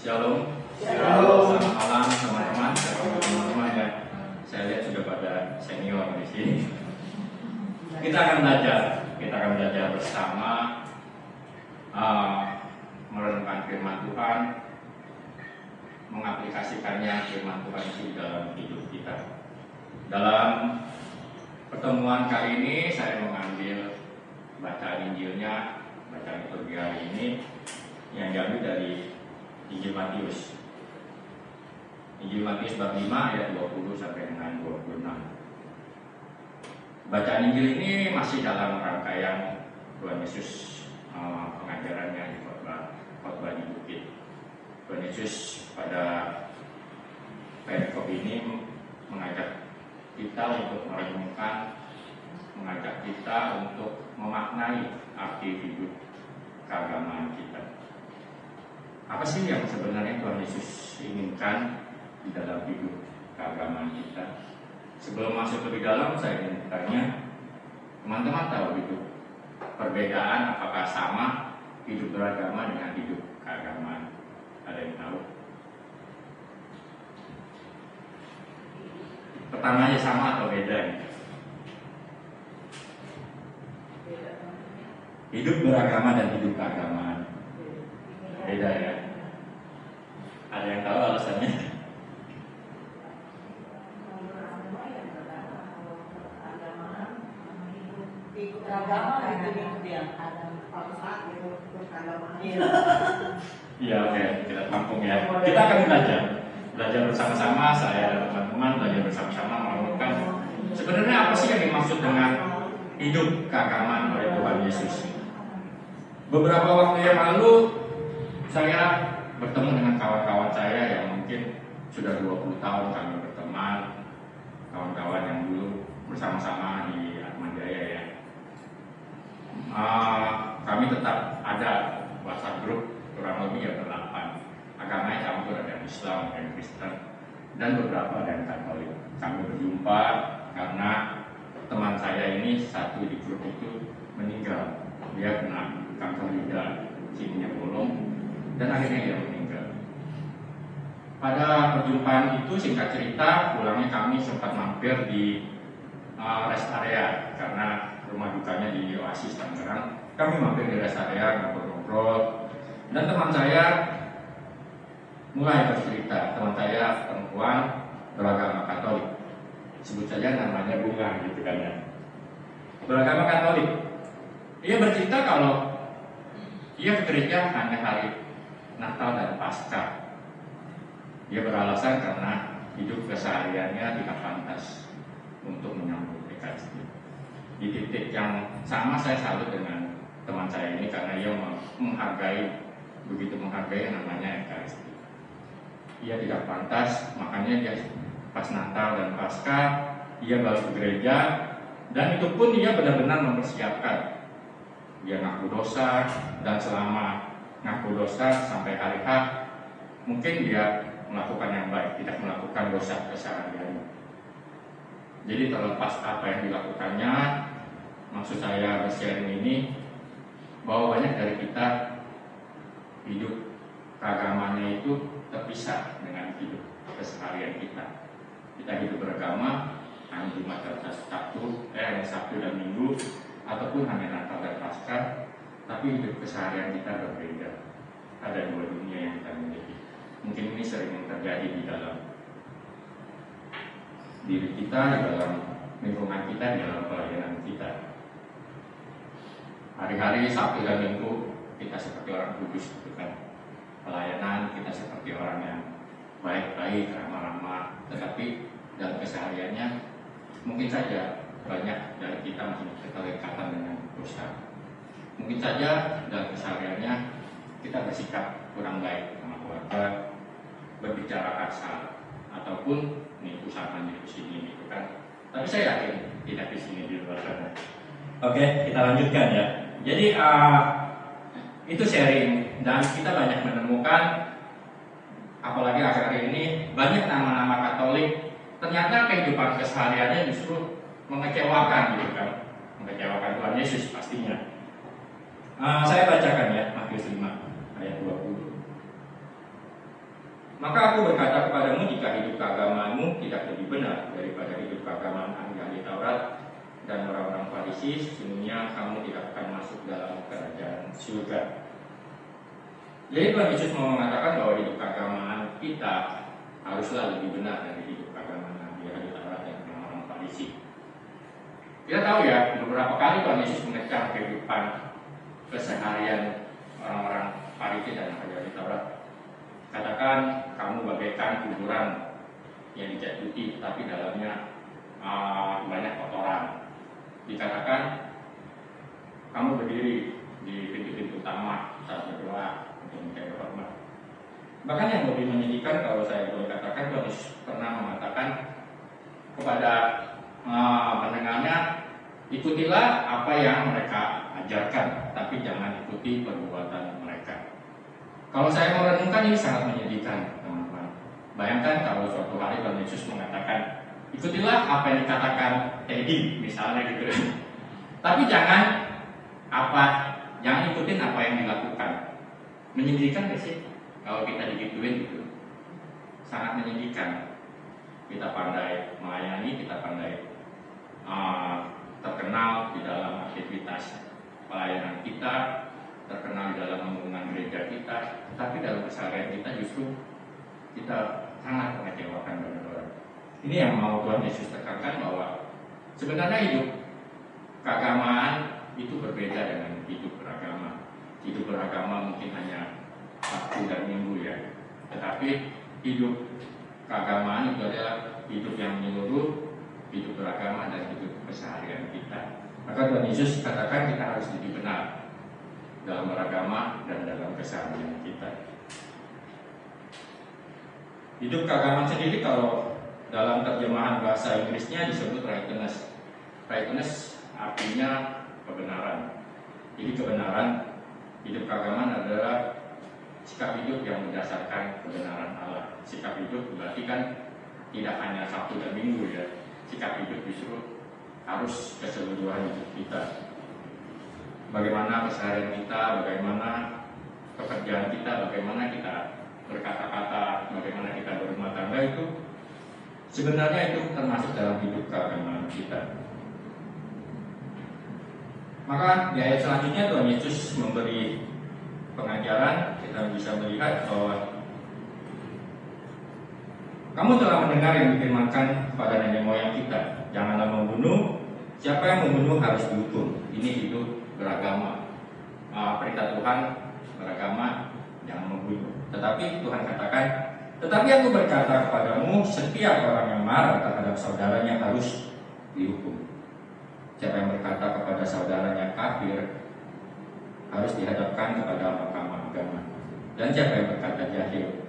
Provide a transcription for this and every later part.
Shalom. Shalom. Selamat malam teman-teman ya. Saya lihat sudah pada senior di sini. Kita akan belajar bersama merenungkan firman Tuhan, mengaplikasikannya firman Tuhan itu dalam hidup kita. Dalam pertemuan kali ini saya mengambil bacaan Injilnya, bacaan liturgi hari ini yang diambil dari Injil Matius. Injil Matius bab 5 ayat 20 sampai dengan 26. Bacaan Injil ini masih dalam rangkaian Tuhan Yesus pengajarannya di khotbah di bukit. Tuhan Yesus pada perikop ini mengajak kita untuk merenungkan, mengajak kita untuk memaknai arti hidup keagamaan kita. Apa sih yang sebenarnya Tuhan Yesus inginkan di dalam hidup keagamaan kita? Sebelum masuk lebih dalam, saya ingin bertanya, teman-teman tahu itu perbedaan apakah sama hidup beragama dengan hidup keagamaan? Ada yang tahu? Pertanyaannya sama atau beda? Hidup beragama dan hidup keagamaan beda ya. Ada yang tahu alasannya? Agama itu dia ada falsafah gitu agama. Iya, oke, kita tampung ya. Kita akan belajar bersama-sama. Saya dan teman-teman belajar bersama-sama merenungkan sebenarnya apa sih yang dimaksud dengan hidup keagamaan oleh Tuhan Yesus. Beberapa waktu yang lalu saya bertemu dengan kawan-kawan saya yang mungkin sudah 20 tahun kami berteman, kawan-kawan yang dulu bersama-sama di Atmajaya ya. Kami tetap ada WhatsApp grup kurang lebih ya 8. Agamanya campur, ada Islam, ada Kristen, dan beberapa ada yang Katolik. Kami berjumpa karena teman saya ini satu di grup itu meninggal. Dia kena kanker lidah, sininya bolong, dan akhirnya dia meninggal. Pada perjumpaan itu singkat cerita, pulangnya kami sempat mampir di rest area karena rumah dukanya di Oasis Tangerang. Kami mampir di rest area ngobrol-ngobrol, dan teman saya mulai bercerita. Teman saya perempuan beragama Katolik, sebut saja namanya Bunga gitu kan ya. Beragama Katolik. Ia bercerita kalau ia ke gereja hanya hari Natal dan Paskah. Dia beralasan karena hidup kesehariannya tidak pantas untuk menyambut Ekaristi. Di titik yang sama saya salut dengan teman saya ini karena ia begitu menghargai yang namanya Ekaristi. Ia tidak pantas, makanya dia pas Natal dan Paskah ia baru ke gereja, dan itu pun dia benar-benar mempersiapkan. Dia ngaku dosa, dan selama ngaku dosa sampai hari H mungkin dia melakukan yang baik, tidak melakukan dosa keseharian. Jadi terlepas apa yang dilakukannya, maksud saya sharing ini bahwa banyak dari kita hidup keagamaannya itu terpisah dengan hidup keseharian kita. Kita hidup beragama hanya Jumat dan Sabtu dan Minggu, ataupun hanya Natal dan Paskah, tapi hidup keseharian kita berbeda. Ada dua dunia yang kita miliki. Mungkin ini sering terjadi di dalam diri kita, di dalam lingkungan kita, di dalam pelayanan kita. Hari-hari Sabtu dan Minggu kita seperti orang kudus, gitu kan. Pelayanan kita seperti orang yang baik-baik, ramah-ramah, tetapi dalam kesehariannya mungkin saja banyak dari kita masih keterikatan dengan dosa. Mungkin saja dalam kesehariannya kita bersikap kurang baik sama keluarga, berbicara kasar, ataupun nipu sana nipu sini gitu kan. Tapi saya yakin tidak di sini, di luar sana. Oke, kita lanjutkan ya. Jadi itu sharing, dan kita banyak menemukan, apalagi akhir-akhir ini banyak nama-nama Katolik ternyata kehidupan kesehariannya justru mengecewakan gitu kan, mengecewakan Tuhan Yesus pastinya. Saya bacakan ya Matius 5 ayat 20. Maka aku berkata kepadamu, jika hidup keagamaanmu tidak lebih benar daripada hidup keagamaan ahli Taurat dan orang-orang Farisi, sesungguhnya kamu tidak akan masuk dalam kerajaan surga. Jadi Tuhan Yesus mau mengatakan bahwa hidup keagamaan kita haruslah lebih benar dari hidup keagamaan ahli Taurat dan orang-orang Farisi. Kita tahu ya, beberapa kali Tuhan Yesus mengecam kehidupan keseharian orang-orang Farisi dan ahli Taurat. Katakan kamu bagaikan kuburan yang dijatuhi, tapi dalamnya banyak kotoran. Dikatakan kamu berdiri di pintu-pintu utama saat berdoa untuk mencari hormat. Bahkan yang lebih menyedihkan, kalau saya boleh katakan, Tuhan Yesus pernah mengatakan kepada pendengarnya, ikutilah apa yang mereka ajarkan, tapi jangan ikuti perbuatan mereka. Kalau saya merenungkan, ini sangat menyedihkan, teman-teman. Bayangkan kalau suatu hari Tuhan Yesus mengatakan, ikutilah apa yang dikatakan Teddy, misalnya gitu. Tapi jangan ikutin apa yang dilakukan. Menyedihkan gak sih kalau kita digituin gitu? Sangat menyedihkan. Kita pandai melayani, kita pandai terkenal di dalam aktivitas pelayanan kita, terkenal di dalam hubungan gereja kita, tapi dalam keseharian kita justru kita sangat mengecewakan banyak orang. Ini yang mau Tuhan Yesus tekankan, bahwa sebenarnya hidup keagamaan itu berbeda dengan hidup beragama. Hidup beragama mungkin hanya Sabtu dan Minggu ya, tetapi hidup keagamaan itu adalah hidup yang menyeluruh, hidup beragama dan hidup keseharian kita. Maka Tuhan Yesus katakan kita harus lebih benar dalam beragama dan dalam keseharian kita. Hidup keagamaan sendiri kalau dalam terjemahan bahasa Inggrisnya disebut righteousness. Righteousness artinya kebenaran. Jadi kebenaran, hidup keagamaan adalah sikap hidup yang berdasarkan kebenaran Allah. Sikap hidup berarti kan tidak hanya Sabtu dan Minggu ya. Sikap hidup justru harus keseluruhan hidup kita. Bagaimana keseharian kita, bagaimana pekerjaan kita, bagaimana kita berkata-kata, bagaimana kita berumah tangga, itu sebenarnya itu termasuk dalam hidup keagamaan kita. Maka di ayat selanjutnya Tuhan Yesus memberi pengajaran. Kita bisa melihat bahwa kamu telah mendengar yang difirmankan pada nenek moyang kita, janganlah membunuh, siapa yang membunuh harus dihukum. Ini hidup beragama. Perintah Tuhan beragama, jangan membunuh. Tetapi Tuhan katakan, tetapi aku berkata kepadamu, setiap orang yang marah terhadap saudaranya harus dihukum. Siapa yang berkata kepada saudaranya kafir harus dihadapkan kepada mahkamah agama. Dan siapa yang berkata jahil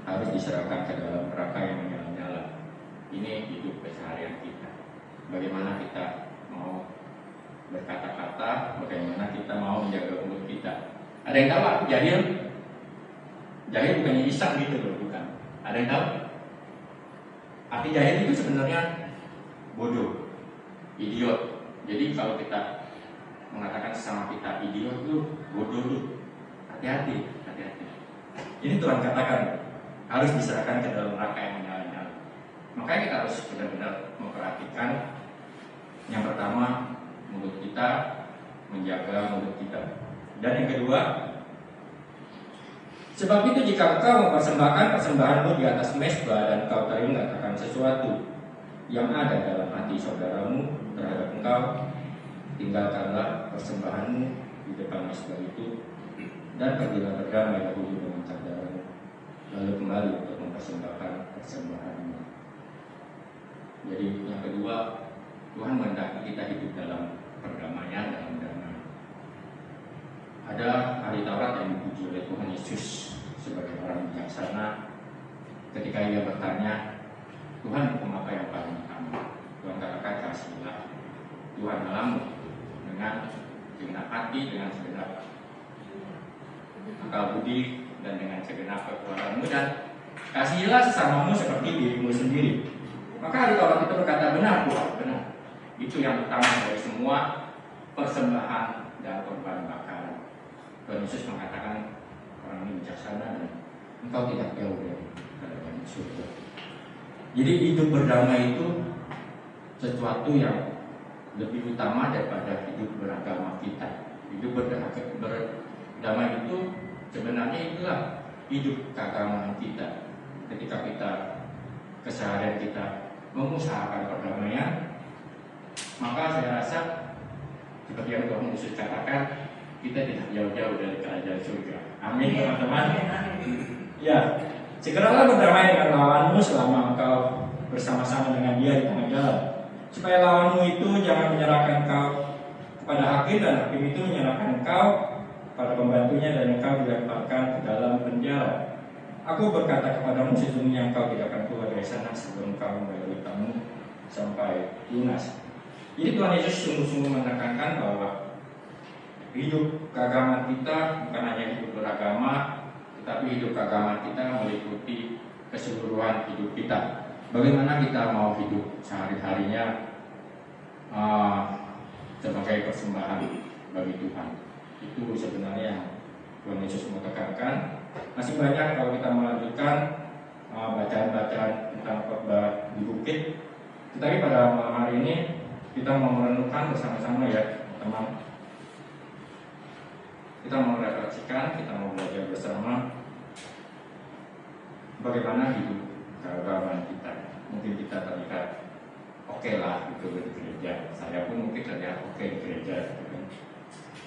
harus diserahkan ke dalam neraka yang menyala-nyala. Ini hidup keseharian kita. Bagaimana kita mau berkata-kata, bagaimana kita mau menjaga mulut kita. Ada yang tahu aku jahil? Jahil bukannya iseng gitu loh, bukan. Ada yang tahu? Arti jahil itu sebenarnya bodoh, idiot. Jadi kalau kita mengatakan sesama kita idiot tuh, bodoh tuh, hati-hati, hati-hati. Ini Tuhan katakan harus diserahkan ke dalam neraka yang menyala-nyala. Makanya kita harus benar-benar memperhatikan. Yang pertama, mulut kita, menjaga mulut kita. Dan yang kedua, sebab itu jika engkau mempersembahkan persembahanmu di atas mezbah dan engkau teringat akan sesuatu yang ada dalam hati saudaramu terhadap engkau, tinggalkanlah persembahanmu di depan mezbah itu dan pergilah berdamai dahulu dengan saudaramu, lalu kembali untuk mempersembahkan persembahanmu. Jadi yang kedua, Tuhan menghendaki kita hidup dalam perdamaian, dalam damai. Ada ahli Taurat yang dipuji oleh Tuhan Yesus sebagai orang bijaksana. Ketika ia bertanya, Tuhan, hukum apa yang paling utama? Tuhan katakan, kasihilah Tuhan Allahmu dengan segenap hati, dengan segenap akal budi, dan dengan segenap kekuatanmu, dan kasihilah sesamamu seperti dirimu sendiri. Maka ahli Taurat itu berkata, benar Tuhan, benar. Itu yang utama dari semua persembahan dan korban bakaran. Tuhan Yesus mengatakan, orang ini bijaksana dan engkau tidak jauh dari surga. Jadi hidup berdamai itu sesuatu yang lebih utama daripada hidup beragama kita. Hidup berdamai itu sebenarnya itulah hidup keagamaan kita. Ketika kita keseharian kita mengusahakan perdamaian, maka saya rasa seperti yang Tuhan Yesus katakan, kita tidak jauh-jauh dari kerajaan surga. Amin, teman-teman. Ya, segeralah berdamai dengan lawanmu selama engkau bersama-sama dengan dia di tengah jalan, supaya lawanmu itu jangan menyerahkan engkau kepada hakim, dan hakim itu menyerahkan engkau pada pembantunya, dan engkau dilemparkan ke dalam penjara. Aku berkata kepadamu, sesungguhnya engkau tidak akan keluar dari sana sebelum engkau membayar hutangmu sampai lunas. Jadi Tuhan Yesus sungguh-sungguh menekankan bahwa hidup keagamaan kita bukan hanya hidup beragama, tetapi hidup keagamaan kita meliputi keseluruhan hidup kita. Bagaimana kita mau hidup sehari-harinya sebagai persembahan bagi Tuhan. Itu sebenarnya yang Tuhan Yesus mau tekankan. Masih banyak kalau kita melanjutkan bacaan-bacaan tentang khotbah di bukit. Tetapi pada malam hari ini kita mau merenungkan bersama-sama ya teman. Kita mau refleksikan, kita mau belajar bersama bagaimana hidup keagamaan kita. Mungkin kita terlihat oke lah gitu di gereja. Saya pun mungkin terlihat oke di gereja gitu.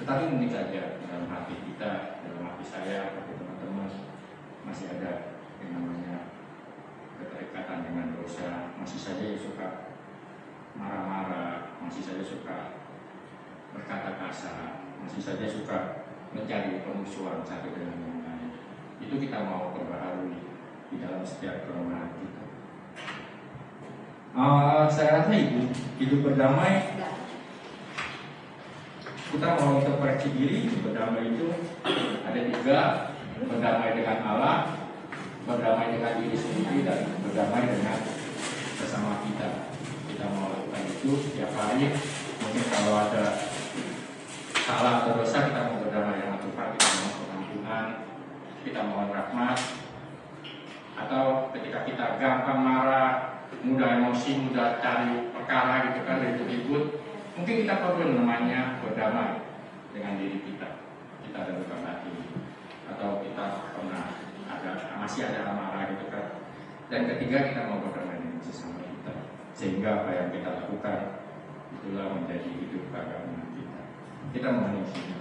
Tetapi mungkin saja dalam hati kita, dalam hati saya, hati teman-teman masih ada yang namanya keterikatan dengan dosa. Masih saja suka marah-marah, masih saja suka berkata kasar, masih saja suka mencari permusuhan satu dengan yang lain. Itu kita mau perbaharui di dalam setiap kelemahan kita. Saya rasa hidup berdamai, kita mau interpretasi diri. Berdamai itu ada tiga: berdamai dengan Allah, berdamai dengan diri sendiri, dan berdamai dengan sesama kita. Kita mau lakukan itu setiap hari. Mungkin kalau ada salah atau dosa, kita mau berdamai dengan Tuhan, kita mau pengampunan, kita mohon rahmat. Atau ketika kita gampang marah, mudah emosi, mudah cari perkara gitu kan, ribut-ribut, mungkin kita perlu namanya berdamai dengan diri kita. Kita ada luka hati, atau kita masih ada amarah gitu kan. Dan ketiga, kita mau berdamai dengan sesama kita, sehingga apa yang kita lakukan itulah menjadi hidup keagamaan kita. Kita mohon isinya.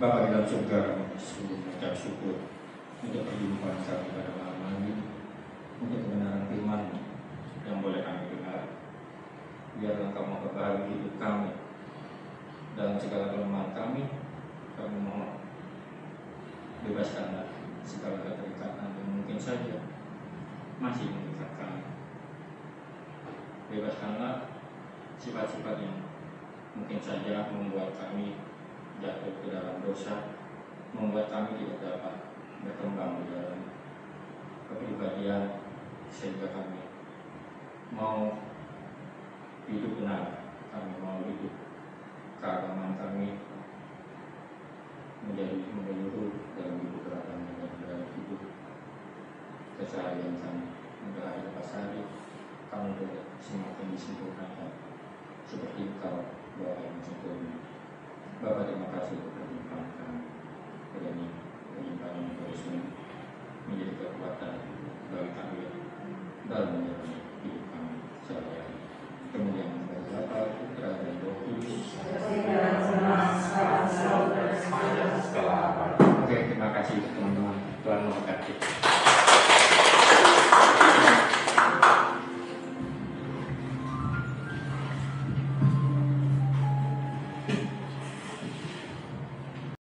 Bapa di dalam surga, kami sungguh mengucap syukur untuk perjumpaan kami pada malam ini, untuk kebenaran firman yang boleh kami dengar. Biarlah Engkau memperbaharui hidup kami dalam segala kelemahan kami. Kami mohon bebaskanlah segala keterikatan yang mungkin saja masih mengikat kami. Bebaskanlah sifat-sifat yang mungkin saja membuat kami jatuh ke dalam dosa, membuat kami tidak dapat berkembang di dalam kepribadian, sehingga kami mau hidup benar, kami mau hidup keagamaan kami menjadi menyeluruh dalam hidup beragama dan dalam hidup keseharian kami. Hingga hari lepas hari kami boleh semakin disempurnakan seperti Engkau Bapa yang sempurna. Bapa, terima kasih untuk perjumpaan kami. Kiranya perjumpaan yang terus menjadi kekuatan bagi kami dalam menjalani hidup kami sehari-hari. Kemudian bagi Bapa, Putra dan Roh Kudus. Oke, terima kasih teman-teman. Tuhan memberkati.